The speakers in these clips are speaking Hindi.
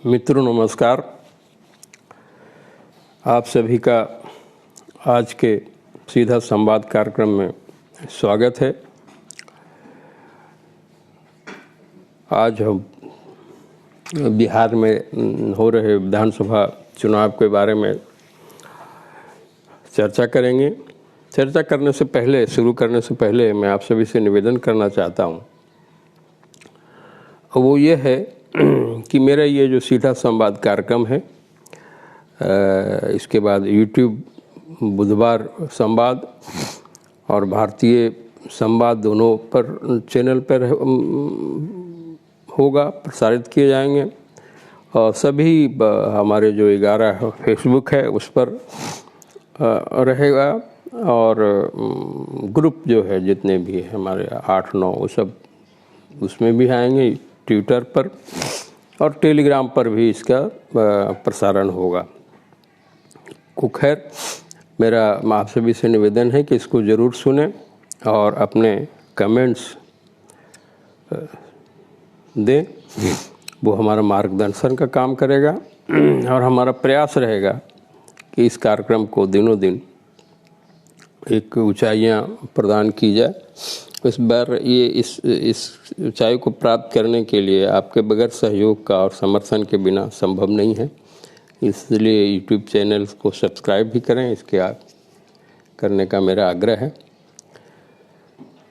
मित्रों नमस्कार। आप सभी का आज के सीधा संवाद कार्यक्रम में स्वागत है। आज हम बिहार में हो रहे विधानसभा चुनाव के बारे में चर्चा करेंगे। चर्चा करने से पहले, शुरू करने से पहले मैं आप सभी से निवेदन करना चाहता हूँ, वो ये है कि मेरा ये जो सीधा संवाद कार्यक्रम है, इसके बाद यूट्यूब बुधवार संवाद और भारतीय संवाद दोनों पर चैनल पर होगा, प्रसारित किए जाएंगे। और सभी हमारे जो 11 फेसबुक है उस पर रहेगा, और ग्रुप जो है जितने भी हमारे 8-9 वो सब उसमें भी आएंगे, ट्विटर पर और टेलीग्राम पर भी इसका प्रसारण होगा। खैर, मेरा आप सभी से निवेदन है कि इसको ज़रूर सुनें और अपने कमेंट्स दें। वो हमारा मार्गदर्शन का काम करेगा और हमारा प्रयास रहेगा कि इस कार्यक्रम को दिनों दिन एक ऊंचाइयां प्रदान की जाए। इस बार ये इस ऊंचाई को प्राप्त करने के लिए आपके बगैर सहयोग का और समर्थन के बिना संभव नहीं है। इसलिए यूट्यूब चैनल को सब्सक्राइब भी करें, इसके करने का मेरा आग्रह है।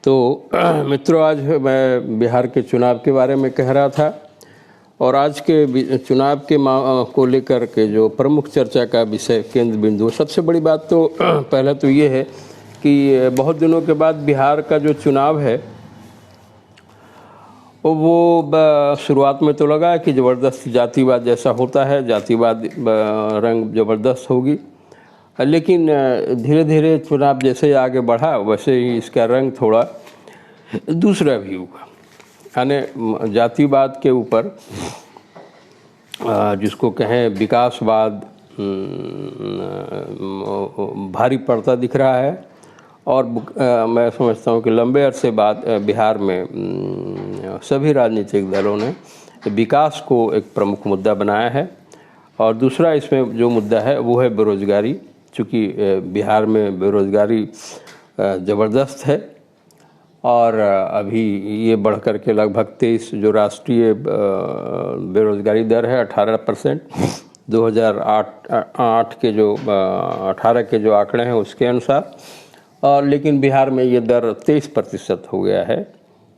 तो मित्रों, आज मैं बिहार के चुनाव के बारे में कह रहा था, और आज के चुनाव के को लेकर के जो प्रमुख चर्चा का विषय केंद्र बिंदु, सबसे बड़ी बात तो पहले तो ये है कि बहुत दिनों के बाद बिहार का जो चुनाव है वो शुरुआत में तो लगा कि ज़बरदस्त जातिवाद जैसा होता है, जातिवाद रंग ज़बरदस्त होगी, लेकिन धीरे धीरे चुनाव जैसे आगे बढ़ा वैसे ही इसका रंग थोड़ा दूसरा भी हुआ। यानी जातिवाद के ऊपर जिसको कहें विकासवाद भारी पड़ता दिख रहा है। और मैं समझता हूँ कि लंबे अरसे बाद बिहार में सभी राजनीतिक दलों ने विकास को एक प्रमुख मुद्दा बनाया है। और दूसरा इसमें जो मुद्दा है वो है बेरोजगारी, चूँकि बिहार में बेरोजगारी ज़बरदस्त है और अभी ये बढ़ कर के लगभग 23 जो राष्ट्रीय बेरोजगारी दर है 18%, 2008 के जो 18 के जो आंकड़े हैं उसके अनुसार, और लेकिन बिहार में ये दर 23% हो गया है।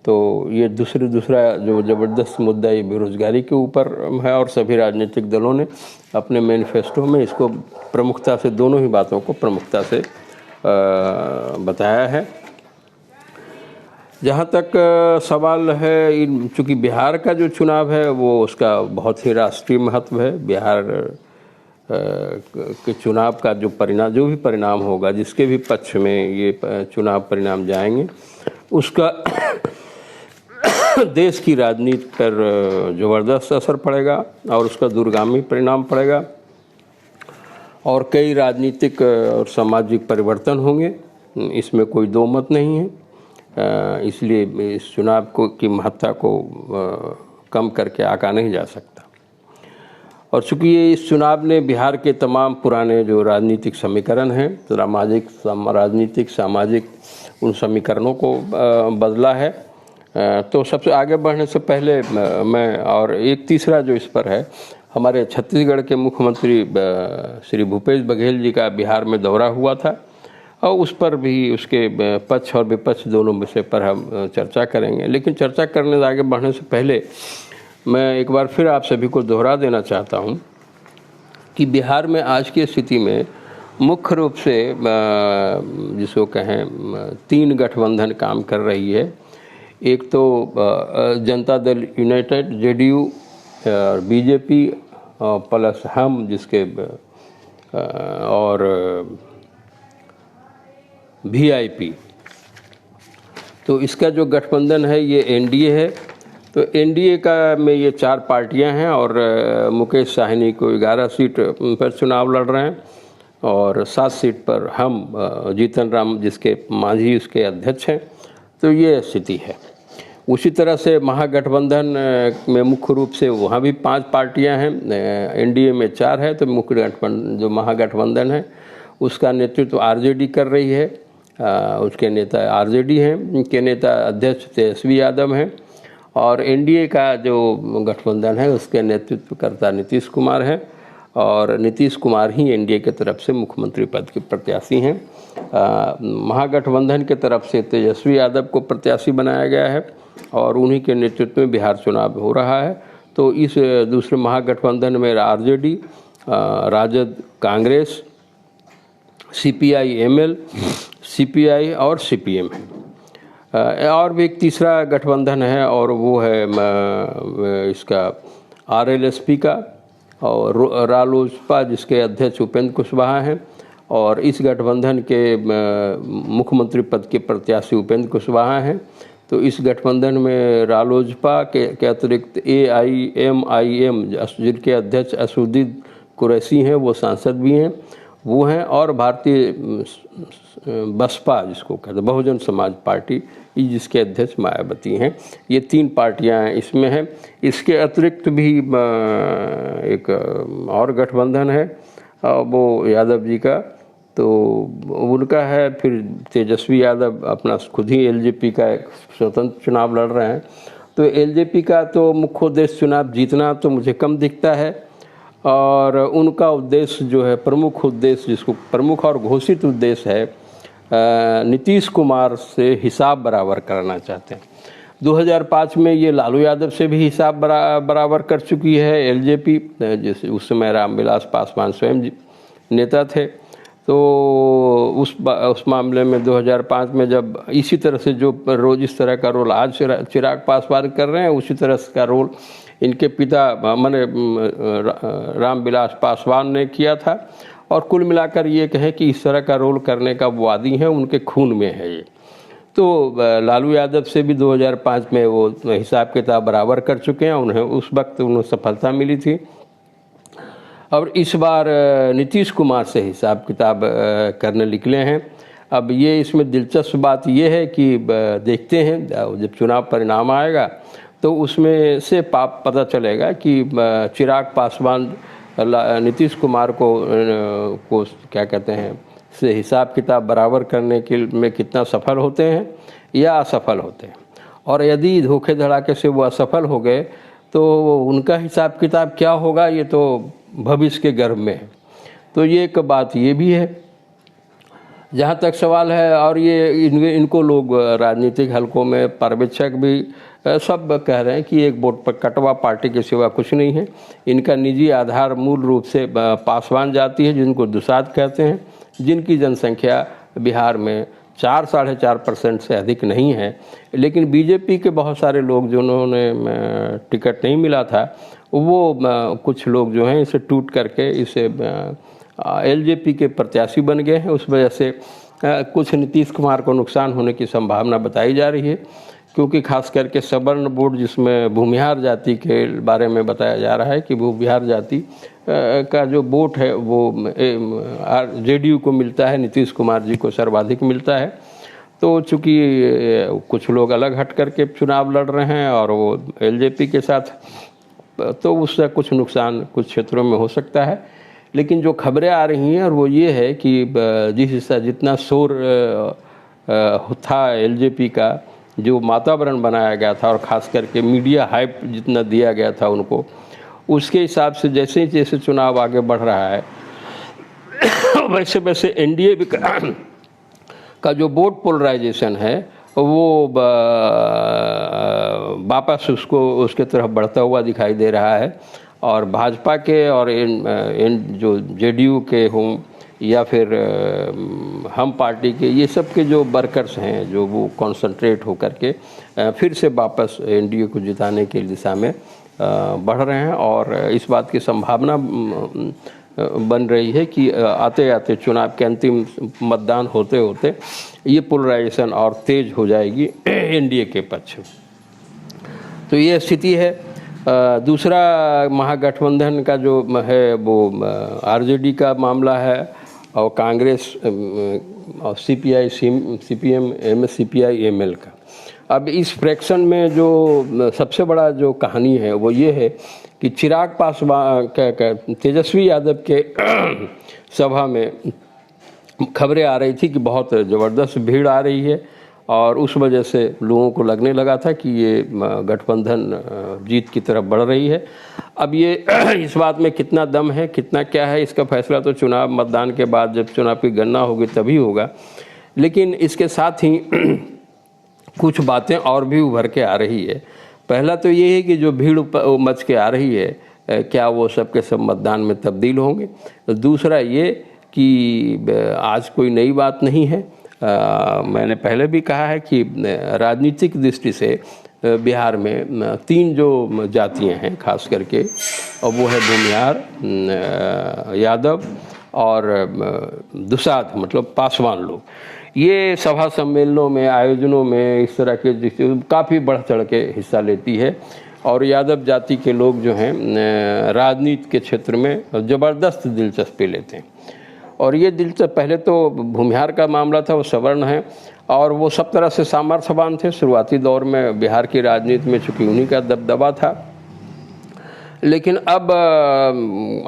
तो ये दूसरा जो ज़बरदस्त मुद्दा ये बेरोजगारी के ऊपर है, और सभी राजनीतिक दलों ने अपने मैनिफेस्टो में इसको प्रमुखता से, दोनों ही बातों को प्रमुखता से बताया है। जहाँ तक सवाल है, चूँकि बिहार का जो चुनाव है वो उसका बहुत ही राष्ट्रीय महत्व है। बिहार के चुनाव का जो परिणाम, जो भी परिणाम होगा, जिसके भी पक्ष में ये चुनाव परिणाम जाएंगे, उसका देश की राजनीति पर ज़बरदस्त असर पड़ेगा और उसका दूरगामी परिणाम पड़ेगा, और कई राजनीतिक और सामाजिक परिवर्तन होंगे, इसमें कोई दो मत नहीं है। इसलिए इस चुनाव की महत्ता को कम करके आंका नहीं जा सकता। और चूँकि ये इस चुनाव ने बिहार के तमाम पुराने जो राजनीतिक समीकरण हैं, राजनीतिक सामाजिक उन समीकरणों को बदला है। तो सबसे आगे बढ़ने से पहले मैं, और एक तीसरा जो इस पर है, हमारे छत्तीसगढ़ के मुख्यमंत्री श्री भूपेश बघेल जी का बिहार में दौरा हुआ था, और उस पर भी, उसके पक्ष और विपक्ष दोनों विषय पर हम चर्चा करेंगे। लेकिन चर्चा करने आगे बढ़ने से पहले मैं एक बार फिर आप सभी को दोहरा देना चाहता हूं कि बिहार में आज की स्थिति में मुख्य रूप से जिसको कहें 3 गठबंधन काम कर रही है। एक तो जनता दल यूनाइटेड, जेडीयू और बीजेपी प्लस हम, जिसके और वीआईपी। तो इसका जो गठबंधन है ये एनडीए है। तो एनडीए का में ये 4 पार्टियां हैं, और मुकेश साहनी को 11 सीट पर चुनाव लड़ रहे हैं, और 7 सीट पर हम जीतन राम, जिसके मांझी उसके अध्यक्ष हैं। तो ये स्थिति है। उसी तरह से महागठबंधन में मुख्य रूप से वहाँ भी 5 पार्टियां हैं, एनडीए में 4 है, तो मुख्य गठबंधन जो महागठबंधन है उसका नेतृत्व आरजेडी कर रही है। उसके नेता आरजेडी हैं, उनके नेता अध्यक्ष तेजस्वी यादव हैं, और एनडीए का जो गठबंधन है उसके नेतृत्वकर्ता नीतीश कुमार हैं, और नीतीश कुमार ही एनडीए की तरफ से मुख्यमंत्री पद के प्रत्याशी हैं। महागठबंधन के तरफ से तेजस्वी यादव को प्रत्याशी बनाया गया है और उन्हीं के नेतृत्व में बिहार चुनाव हो रहा है। तो इस दूसरे महागठबंधन में RJD, Rajad, Congress, CPI ML, CPI और सीपीएम है। और भी एक तीसरा गठबंधन है और वो है इसका आरएलएसपी का और रालोसपा, जिसके अध्यक्ष उपेंद्र कुशवाहा हैं, और इस गठबंधन के मुख्यमंत्री पद के प्रत्याशी उपेंद्र कुशवाहा हैं। तो इस गठबंधन में रालोसपा के अतिरिक्त AIMIM, जिनके अध्यक्ष असदुद्दीन कुरैशी हैं, वो सांसद भी हैं, वो हैं, और भारतीय बसपा, जिसको कहते हैं बहुजन समाज पार्टी, जिसके अध्यक्ष मायावती हैं। ये 3 पार्टियां इसमें हैं। इसके अतिरिक्त भी एक और गठबंधन है, वो यादव जी का, तो उनका है। फिर तेजस्वी यादव अपना खुद ही एलजेपी का एक स्वतंत्र चुनाव लड़ रहे हैं। तो एलजेपी का तो मुख्य उद्देश्य चुनाव जीतना तो मुझे कम दिखता है, और उनका उद्देश्य जो है, प्रमुख उद्देश्य, जिसको प्रमुख और घोषित उद्देश्य है, नीतीश कुमार से हिसाब बराबर करना चाहते हैं। 2005 में ये लालू यादव से भी हिसाब बराबर कर चुकी है एलजेपी, जैसे उस समय रामविलास पासवान स्वयं नेता थे। तो उस मामले में 2005 में जब इसी तरह से जो रोज इस तरह का रोल आज चिराग पासवान कर रहे हैं, उसी तरह का रोल इनके पिता माने रामविलास पासवान ने किया था। और कुल मिलाकर ये कहें कि इस तरह का रोल करने का वो आदी हैं, उनके खून में है ये। तो लालू यादव से भी 2005 में वो हिसाब किताब बराबर कर चुके हैं, उन्हें उस वक्त उन्हें सफलता मिली थी। और इस बार नीतीश कुमार से हिसाब किताब करने निकले हैं। अब ये इसमें दिलचस्प बात ये है कि देखते हैं जब चुनाव परिणाम आएगा तो उसमें से पता चलेगा कि चिराग पासवान नीतीश कुमार को क्या कहते हैं से हिसाब किताब बराबर करने के में कितना सफल होते हैं या असफल होते हैं। और यदि धोखे धड़ाके से वो असफल हो गए तो उनका हिसाब किताब क्या होगा, ये तो भविष्य के गर्भ में है। तो ये एक बात ये भी है। जहाँ तक सवाल है, और ये इनको लोग राजनीतिक हलकों में पर्यवेक्षक भी सब कह रहे हैं कि एक वोट पर कटवा पार्टी के सिवा कुछ नहीं है। इनका निजी आधार मूल रूप से पासवान जाति है, जिनको दुसाध कहते हैं, जिनकी जनसंख्या बिहार में 4-4.5% से अधिक नहीं है। लेकिन बीजेपी के बहुत सारे लोग जिन्होंने टिकट नहीं मिला था, वो कुछ लोग जो हैं इसे टूट करके इसे एलजेपी के प्रत्याशी बन गए हैं। उस वजह से कुछ नीतीश कुमार को नुकसान होने की संभावना बताई जा रही है, क्योंकि खास करके सवर्ण बोर्ड, जिसमें भूमिहार जाति के बारे में बताया जा रहा है कि भूमिहार जाति का जो वोट है वो जेडीयू को मिलता है, नीतीश कुमार जी को सर्वाधिक मिलता है। तो चूँकि कुछ लोग अलग हट करके चुनाव लड़ रहे हैं और वो एलजेपी के साथ, तो उससे कुछ नुकसान कुछ क्षेत्रों में हो सकता है। लेकिन जो खबरें आ रही हैं और वो ये है कि जितना शोर था एलजेपी का, जो वातावरण बनाया गया था और ख़ास करके मीडिया हाइप जितना दिया गया था उनको, उसके हिसाब से जैसे जैसे चुनाव आगे बढ़ रहा है वैसे वैसे एनडीए का जो वोट पोलराइजेशन है वो वापस उसके तरफ बढ़ता हुआ दिखाई दे रहा है। और भाजपा के और इन जो जेडीयू के हों या फिर हम पार्टी के, ये सब के जो वर्कर्स हैं, जो वो कंसंट्रेट होकर के फिर से वापस एनडीए को जिताने की दिशा में बढ़ रहे हैं। और इस बात की संभावना बन रही है कि आते आते चुनाव के अंतिम मतदान होते होते ये पोलराइजेशन और तेज हो जाएगी एनडीए के पक्ष। तो ये स्थिति है। दूसरा महागठबंधन का जो है वो आरजेडी का मामला है, और कांग्रेस और सीपीआई, सीपीएम, सीपीआई, एमएल का। अब इस फ्रैक्शन में जो सबसे बड़ा जो कहानी है वो ये है कि चिराग पासवान तेजस्वी यादव के सभा में खबरें आ रही थी कि बहुत ज़बरदस्त भीड़ आ रही है और उस वजह से लोगों को लगने लगा था कि ये गठबंधन जीत की तरफ बढ़ रही है। अब ये इस बात में कितना दम है, कितना क्या है, इसका फैसला तो चुनाव मतदान के बाद जब चुनाव की गणना होगी तभी होगा। लेकिन इसके साथ ही कुछ बातें और भी उभर के आ रही है। पहला तो ये है कि जो भीड़ मच के आ रही है क्या वो सबके सब मतदान में तब्दील होंगे। दूसरा ये कि आज कोई नई बात नहीं है। मैंने पहले भी कहा है कि राजनीतिक दृष्टि से बिहार में 3 जो जातियां हैं खास करके, और वो है भूमिहार, यादव और दुसाध मतलब पासवान लोग। ये सभा सम्मेलनों में, आयोजनों में इस तरह के काफ़ी बढ़ चढ़ के हिस्सा लेती है और यादव जाति के लोग जो हैं राजनीति के क्षेत्र में ज़बरदस्त दिलचस्पी लेते हैं। और ये दिलचस्प, पहले तो भूमिहार का मामला था, वो सवर्ण है और वो सब तरह से सामर्थ्यवान थे। शुरुआती दौर में बिहार की राजनीति में चूँकि उन्हीं का दबदबा था, लेकिन अब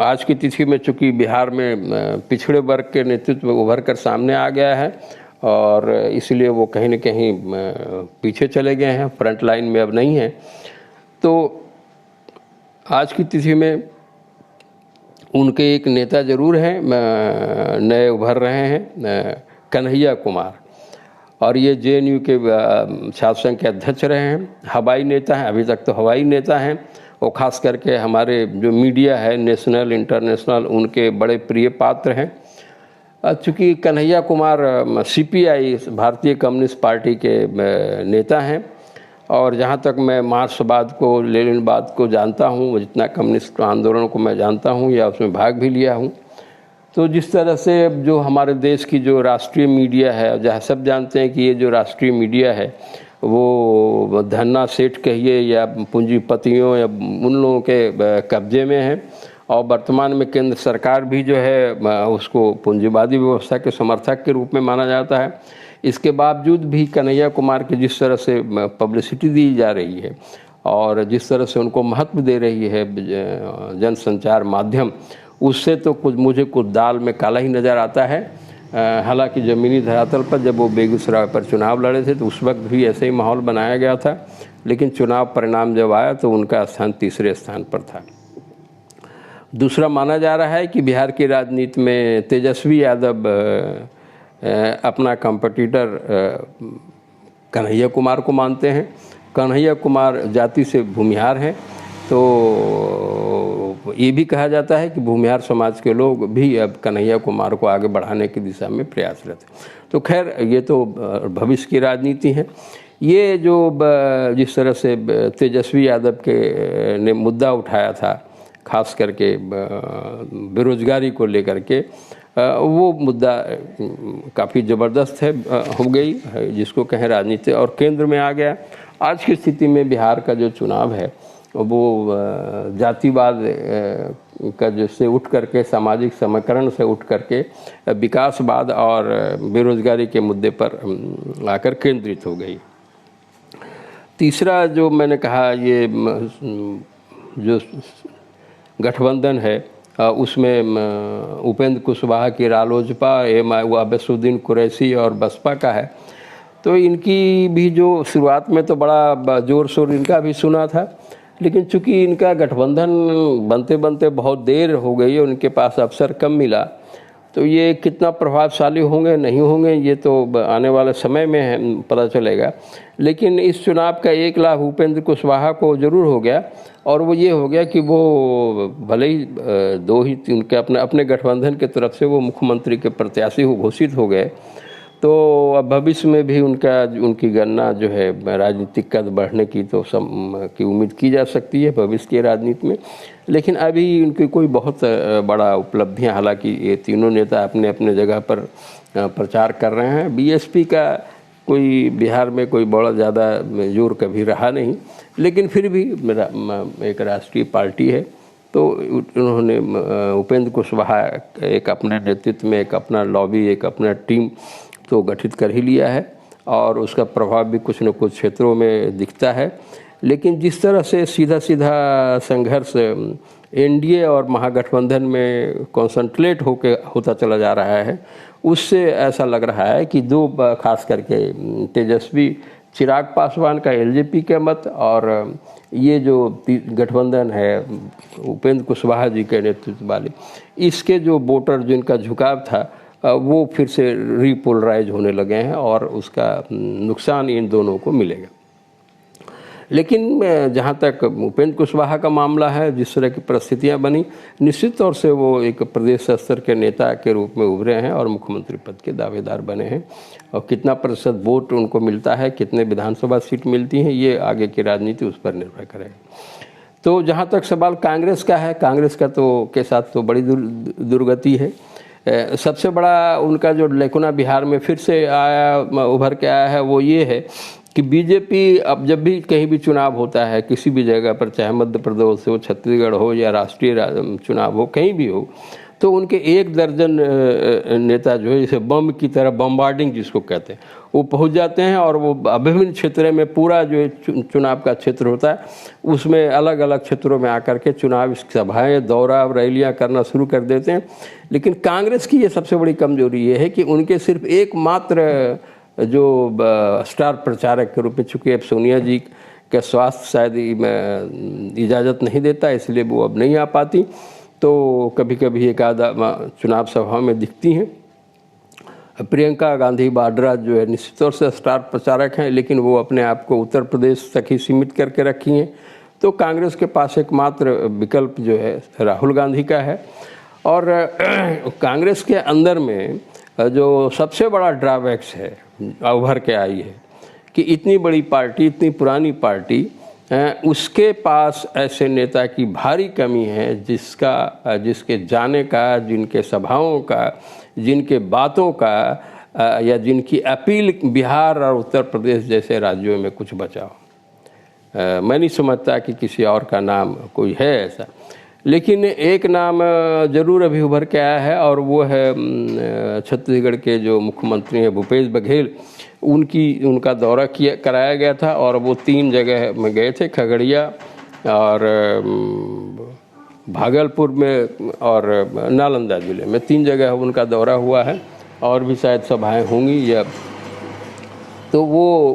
आज की तिथि में चूँकि बिहार में पिछड़े वर्ग के नेतृत्व उभर कर सामने आ गया है और इसलिए वो कहीं न कहीं पीछे चले गए हैं, फ्रंट लाइन में अब नहीं हैं। तो आज की तिथि में उनके एक नेता जरूर हैं, नए उभर रहे हैं, कन्हैया कुमार, और ये JNU के छात्र संघ के अध्यक्ष रहे हैं, हवाई नेता हैं, अभी तक तो हवाई नेता हैं। और ख़ास करके हमारे जो मीडिया है नेशनल इंटरनेशनल उनके बड़े प्रिय पात्र हैं। चूँकि कन्हैया कुमार CPI भारतीय कम्युनिस्ट पार्टी के नेता हैं और जहाँ तक मैं मार्क्सवाद को, लेनिनवाद को जानता हूँ, जितना कम्युनिस्ट आंदोलन को मैं जानता हूँ या उसमें भाग भी लिया हूँ, तो जिस तरह से जो हमारे देश की जो राष्ट्रीय मीडिया है, जहाँ सब जानते हैं कि ये जो राष्ट्रीय मीडिया है वो धन्ना सेठ कहिए या पूंजीपतियों या उन लोगों के कब्जे में है और वर्तमान में केंद्र सरकार भी जो है उसको पूंजीवादी व्यवस्था के समर्थक के रूप में माना जाता है। इसके बावजूद भी कन्हैया कुमार की जिस तरह से पब्लिसिटी दी जा रही है और जिस तरह से उनको महत्व दे रही है जनसंचार माध्यम, उससे तो मुझे कुछ दाल में काला ही नज़र आता है। हालांकि ज़मीनी धरातल पर जब वो बेगूसराय पर चुनाव लड़े थे तो उस वक्त भी ऐसे ही माहौल बनाया गया था, लेकिन चुनाव परिणाम जब आया तो उनका स्थान तीसरे स्थान पर था। दूसरा माना जा रहा है कि बिहार की राजनीति में तेजस्वी यादव अपना कॉम्पिटिटर कन्हैया कुमार को मानते हैं। कन्हैया कुमार जाति से भूमिहार हैं, तो ये भी कहा जाता है कि भूमिहार समाज के लोग भी अब कन्हैया कुमार को आगे बढ़ाने की दिशा में प्रयासरत हैं। तो खैर ये तो भविष्य की राजनीति है। ये जो जिस तरह से तेजस्वी यादव के ने मुद्दा उठाया था खास करके बेरोजगारी को लेकर के, वो मुद्दा काफ़ी ज़बरदस्त है, हो गई जिसको कहें राजनीति, और केंद्र में आ गया। आज की स्थिति में बिहार का जो चुनाव है वो जातिवाद का जैसे उठ करके, सामाजिक समीकरण से उठ करके विकासवाद और बेरोजगारी के मुद्दे पर आकर केंद्रित हो गई। तीसरा जो मैंने कहा, ये जो गठबंधन है उसमें उपेंद्र कुशवाहा की रालोजपा, अब्बासुद्दीन कुरैशी और बसपा का है। तो इनकी भी जो शुरुआत में तो बड़ा जोर शोर इनका भी सुना था, लेकिन चूंकि इनका गठबंधन बनते बनते बहुत देर हो गई और उनके पास अवसर कम मिला, तो ये कितना प्रभावशाली होंगे नहीं होंगे ये तो आने वाले समय में पता चलेगा। लेकिन इस चुनाव का एक लाभ उपेंद्र कुशवाहा को ज़रूर हो गया, और वो ये हो गया कि वो भले ही दो ही उनके अपने गठबंधन के तरफ से वो मुख्यमंत्री के प्रत्याशी घोषित हो गए, तो अब भविष्य में भी उनकी गणना जो है राजनीतिक कद बढ़ने की तो की उम्मीद की जा सकती है भविष्य की राजनीति में। लेकिन अभी उनकी कोई बहुत बड़ा उपलब्धियां, हालांकि ये तीनों नेता अपने अपने जगह पर प्रचार कर रहे हैं। बीएसपी का कोई बिहार में कोई बड़ा ज़्यादा जोर कभी रहा नहीं, लेकिन फिर भी एक राष्ट्रीय पार्टी है, तो उन्होंने उपेंद्र कुशवाहा एक अपने नेतृत्व में एक अपना लॉबी, एक अपना टीम तो गठित कर ही लिया है। और उसका प्रभाव भी कुछ न कुछ क्षेत्रों में दिखता है। लेकिन जिस तरह से सीधा सीधा संघर्ष एनडीए और महागठबंधन में कॉन्संट्रेट होता चला जा रहा है, उससे ऐसा लग रहा है कि दो खास करके तेजस्वी चिराग पासवान का एलजेपी के मत और ये जो गठबंधन है उपेंद्र कुशवाहा जी के नेतृत्व वाली, इसके जो वोटर जिनका झुकाव था वो फिर से रीपोलराइज होने लगे हैं और उसका नुकसान इन दोनों को मिलेगा। लेकिन जहाँ तक उपेंद्र कुशवाहा का मामला है, जिस तरह की परिस्थितियाँ बनी, निश्चित तौर से वो एक प्रदेश स्तर के नेता के रूप में उभरे हैं और मुख्यमंत्री पद के दावेदार बने हैं। और कितना प्रतिशत वोट उनको मिलता है, कितने विधानसभा सीट मिलती हैं, ये आगे की राजनीति उस पर निर्भर करेगी। तो जहाँ तक सवाल कांग्रेस का है, कांग्रेस का तो के साथ तो बड़ी दुर्गति है। सबसे बड़ा उनका जो लेकुना बिहार में फिर से उभर के आया है वो ये है कि बीजेपी अब जब भी कहीं भी चुनाव होता है किसी भी जगह पर, चाहे मध्य प्रदेश हो, छत्तीसगढ़ हो या राष्ट्रीय चुनाव हो, कहीं भी हो, तो उनके 1 दर्जन नेता जो है जैसे बम की तरह, बम्बार्डिंग जिसको कहते हैं, वो पहुंच जाते हैं और वो विभिन्न क्षेत्रों में पूरा जो चुनाव का क्षेत्र होता है उसमें अलग अलग क्षेत्रों में आकर के चुनाव सभाएं, दौरा, रैलियां करना शुरू कर देते हैं। लेकिन कांग्रेस की ये सबसे बड़ी कमजोरी ये है कि उनके सिर्फ एकमात्र जो स्टार प्रचारक के रूप में, चूँकि अब सोनिया जी का स्वास्थ्य शायद इजाज़त नहीं देता, इसलिए वो अब नहीं आ पाती, तो कभी कभी एक आधा चुनाव सभा में दिखती हैं। प्रियंका गांधी वाड्रा जो है निश्चित तौर से स्टार प्रचारक हैं, लेकिन वो अपने आप को उत्तर प्रदेश तक ही सीमित करके रखी हैं। तो कांग्रेस के पास एकमात्र विकल्प जो है राहुल गांधी का है। और कांग्रेस के अंदर में जो सबसे बड़ा ड्रॉबैक्स है, उभर के आई है कि इतनी बड़ी पार्टी, इतनी पुरानी पार्टी, उसके पास ऐसे नेता की भारी कमी है जिसके जाने का, जिनके सभाओं का, जिनके बातों का या जिनकी अपील बिहार और उत्तर प्रदेश जैसे राज्यों में कुछ बचा हो। मैं नहीं समझता कि किसी और का नाम कोई है ऐसा। लेकिन एक नाम जरूर अभी उभर के आया है और वो है छत्तीसगढ़ के जो मुख्यमंत्री हैं भूपेश बघेल। उनका दौरा कराया गया था और वो 3 जगह में गए थे, खगड़िया और भागलपुर में और नालंदा जिले में, 3 जगह उनका दौरा हुआ है और भी शायद सभाएं होंगी या, तो वो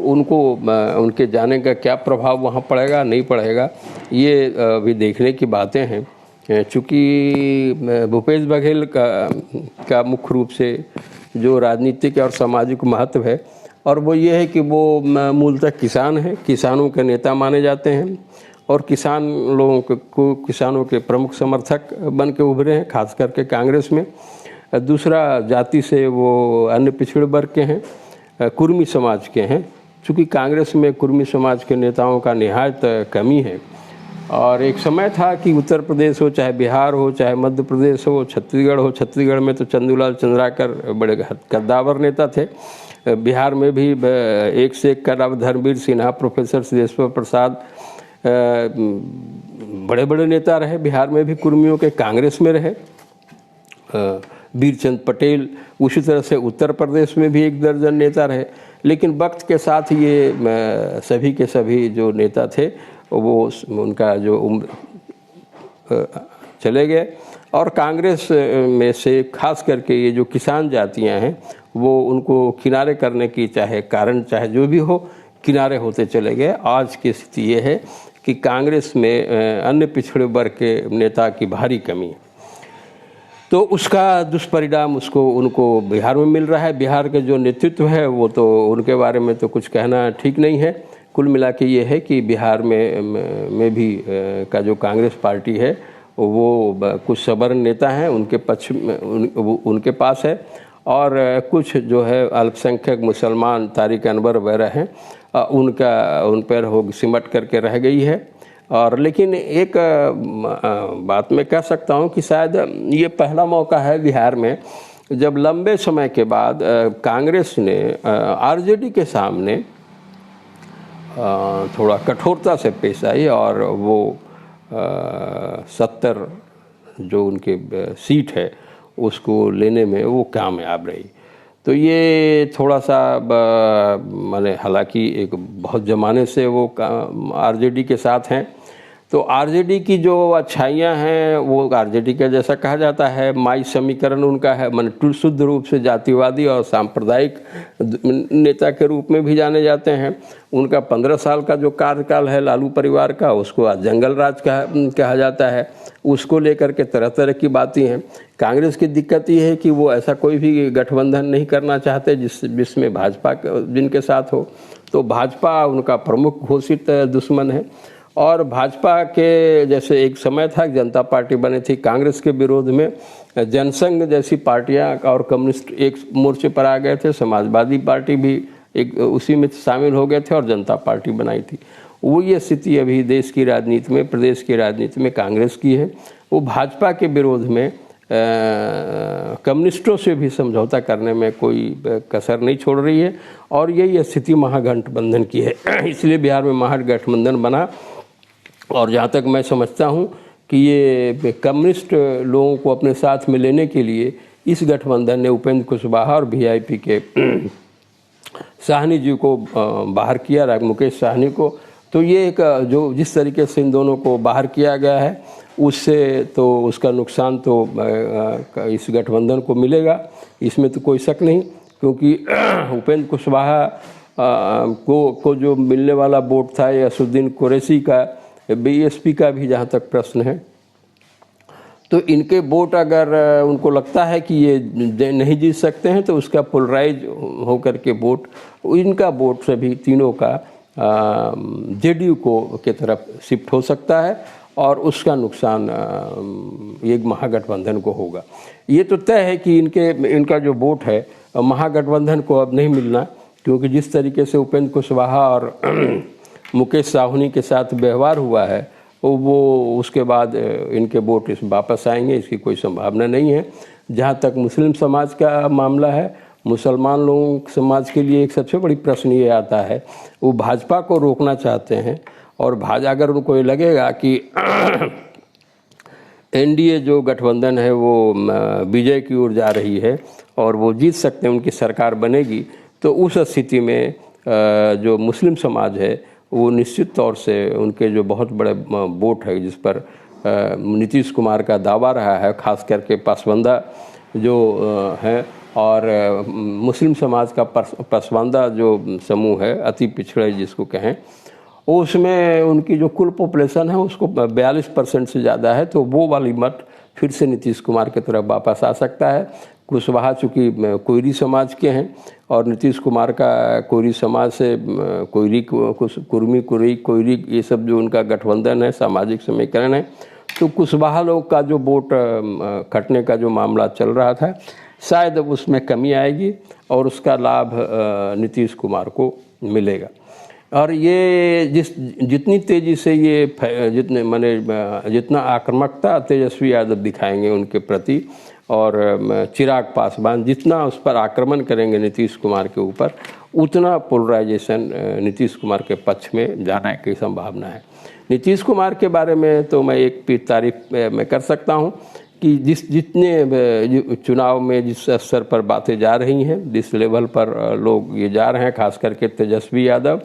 उनके जाने का क्या प्रभाव वहाँ पड़ेगा नहीं पड़ेगा ये अभी देखने की बातें हैं। चूँकि भूपेश बघेल का मुख्य रूप से जो राजनीतिक और सामाजिक महत्व है और वो ये है कि वो मूलतः किसान है, किसानों के नेता माने जाते हैं और किसानों के प्रमुख समर्थक बन के उभरे हैं, खास करके कांग्रेस में। दूसरा, जाति से वो अन्य पिछड़े वर्ग के हैं, कुर्मी समाज के हैं। चूँकि कांग्रेस में कुर्मी समाज के नेताओं का निहायत कमी है और एक समय था कि उत्तर प्रदेश हो, चाहे बिहार हो, चाहे मध्य प्रदेश हो, छत्तीसगढ़ हो, छत्तीसगढ़ में तो चंदूलाल चंद्राकर बड़े कद्दावर नेता थे। बिहार में भी एक से एक का नाम, धर्मवीर सिन्हा, प्रोफेसर सिद्धेश्वर प्रसाद, बड़े बड़े नेता रहे। बिहार में भी कुर्मियों के कांग्रेस में रहे, वीरचंद पटेल। उसी तरह से उत्तर प्रदेश में भी 1 दर्जन नेता रहे। लेकिन वक्त के साथ ये सभी के सभी जो नेता थे वो उनका जो उम्र चले गए और कांग्रेस में से खास करके ये जो किसान जातियां हैं वो उनको किनारे करने की चाहे जो भी हो, किनारे होते चले गए। आज की स्थिति ये है कि कांग्रेस में अन्य पिछड़े वर्ग के नेता की भारी कमी है, तो उसका दुष्परिणाम उनको बिहार में मिल रहा है। बिहार के जो नेतृत्व है वो तो उनके बारे में तो कुछ कहना ठीक नहीं है। कुल मिला के ये है कि बिहार में भी का जो कांग्रेस पार्टी है वो कुछ सवर्ण नेता हैं, उनके पक्ष में उनके पास है और कुछ जो है अल्पसंख्यक मुसलमान तारिक अनवर वगैरह हैं, उन पर हो सिमट करके रह गई है। और लेकिन एक बात मैं कह सकता हूँ कि शायद ये पहला मौका है बिहार में जब लंबे समय के बाद कांग्रेस ने आरजेडी के सामने थोड़ा कठोरता से पेश आई और वो 70 जो उनके सीट है उसको लेने में वो कामयाब रही। तो ये थोड़ा सा माने हालांकि एक बहुत ज़माने से वो आरजेडी के साथ हैं, तो आरजेडी की जो अच्छाइयाँ हैं वो आरजेडी का जैसा कहा जाता है माई समीकरण उनका है, मन शुद्ध रूप से जातिवादी और सांप्रदायिक नेता के रूप में भी जाने जाते हैं। उनका 15 साल का जो कार्यकाल है लालू परिवार का, उसको आज जंगल राज कहा जाता है। उसको लेकर के तरह तरह की बातें हैं। कांग्रेस की दिक्कत ये है कि वो ऐसा कोई भी गठबंधन नहीं करना चाहते जिसमें भाजपा जिनके साथ हो, तो भाजपा उनका प्रमुख घोषित दुश्मन है। और भाजपा के जैसे एक समय था जनता पार्टी बनी थी, कांग्रेस के विरोध में जनसंघ जैसी पार्टियां और कम्युनिस्ट एक मोर्चे पर आ गए थे, समाजवादी पार्टी भी एक उसी में शामिल हो गए थे और जनता पार्टी बनाई थी। वो ये स्थिति अभी देश की राजनीति में, प्रदेश की राजनीति में कांग्रेस की है। वो भाजपा के विरोध में कम्युनिस्टों से भी समझौता करने में कोई कसर नहीं छोड़ रही है, और यही स्थिति महागठबंधन की है। इसलिए बिहार में महागठबंधन बना। और जहाँ तक मैं समझता हूँ कि ये कम्युनिस्ट लोगों को अपने साथ में लेने के लिए इस गठबंधन ने उपेंद्र कुशवाहा और वीआईपी के साहनी जी को बाहर किया, मुकेश साहनी को। तो ये एक जो जिस तरीके से इन दोनों को बाहर किया गया है, उससे तो उसका नुकसान तो इस गठबंधन को मिलेगा, इसमें तो कोई शक नहीं। क्योंकि उपेंद्र कुशवाहा को जो मिलने वाला वोट था ये असदुद्दीन कुरैशी का, बीएसपी का भी जहाँ तक प्रश्न है, तो इनके वोट अगर उनको लगता है कि ये नहीं जीत सकते हैं तो उसका पोलराइज होकर के वोट, इनका वोट से भी तीनों का जेडीयू को के तरफ शिफ्ट हो सकता है, और उसका नुकसान ये महागठबंधन को होगा। ये तो तय है कि इनका जो वोट है महागठबंधन को अब नहीं मिलना, क्योंकि जिस तरीके से उपेंद्र कुशवाहा और मुकेश साहनी के साथ व्यवहार हुआ है वो उसके बाद इनके वोट वापस आएंगे, इसकी कोई संभावना नहीं है। जहाँ तक मुस्लिम समाज का मामला है, मुसलमान लोगों समाज के लिए एक सबसे बड़ी प्रश्न ये आता है, वो भाजपा को रोकना चाहते हैं, और अगर उनको ये लगेगा कि एनडीए जो गठबंधन है वो विजय की ओर जा रही है और वो जीत सकते हैं, उनकी सरकार बनेगी, तो उस स्थिति में जो मुस्लिम समाज है वो निश्चित तौर से उनके जो बहुत बड़े वोट है जिस पर नीतीश कुमार का दावा रहा है, खास करके पसमानदा जो है, और मुस्लिम समाज का पसमानदा जो समूह है, अति पिछड़े जिसको कहें, उसमें उनकी जो कुल पॉपुलेशन है उसको 42% से ज़्यादा है। तो वो वाली मत फिर से नीतीश कुमार की तरफ वापस आ सकता है। कुशवाहा चूँकि कोयरी समाज के हैं और नीतीश कुमार का कोयरी समाज से कोयरी कुर्मी कोयरी ये सब जो उनका गठबंधन है, सामाजिक समीकरण है, तो कुशवाहा लोग का जो वोट कटने का जो मामला चल रहा था, शायद अब उसमें कमी आएगी और उसका लाभ नीतीश कुमार को मिलेगा। और ये जितनी तेज़ी से ये जितना आक्रामकता तेजस्वी यादव दिखाएंगे उनके प्रति, और चिराग पासवान जितना उस पर आक्रमण करेंगे नीतीश कुमार के ऊपर, उतना पोलराइजेशन नीतीश कुमार के पक्ष में जाने की संभावना है। नीतीश कुमार के बारे में तो मैं एक तारीफ मैं कर सकता हूं कि जितने चुनाव में जिस स्तर पर बातें जा रही हैं, जिस लेवल पर लोग ये जा रहे हैं, खास करके तेजस्वी यादव